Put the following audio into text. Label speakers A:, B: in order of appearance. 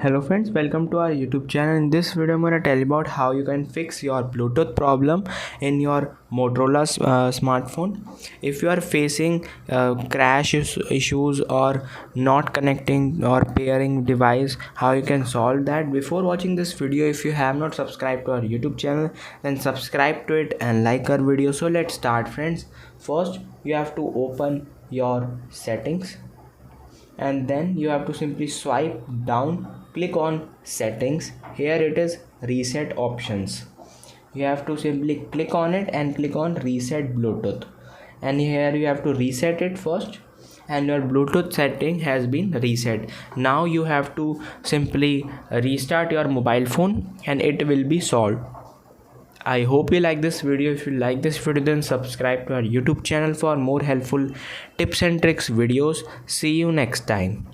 A: Hello friends, welcome to our YouTube channel. In this video I'm going to tell you about how you can fix your Bluetooth problem in your Motorola smartphone. If you are facing issues or not connecting or pairing device, how you can solve that. Before watching this video, if you have not subscribed to our YouTube channel, then subscribe to it and like our video. So let's start friends. First you have to open your settings, and then you have to simply swipe down, click on settings. Here it is reset options. You have to simply click on it and click on reset Bluetooth, and here you have to reset it first, and your Bluetooth setting has been reset. Now you have to simply restart your mobile phone and it will be solved. I hope you like this video. If you like this video, then subscribe to our YouTube channel for more helpful tips and tricks videos. See you next time.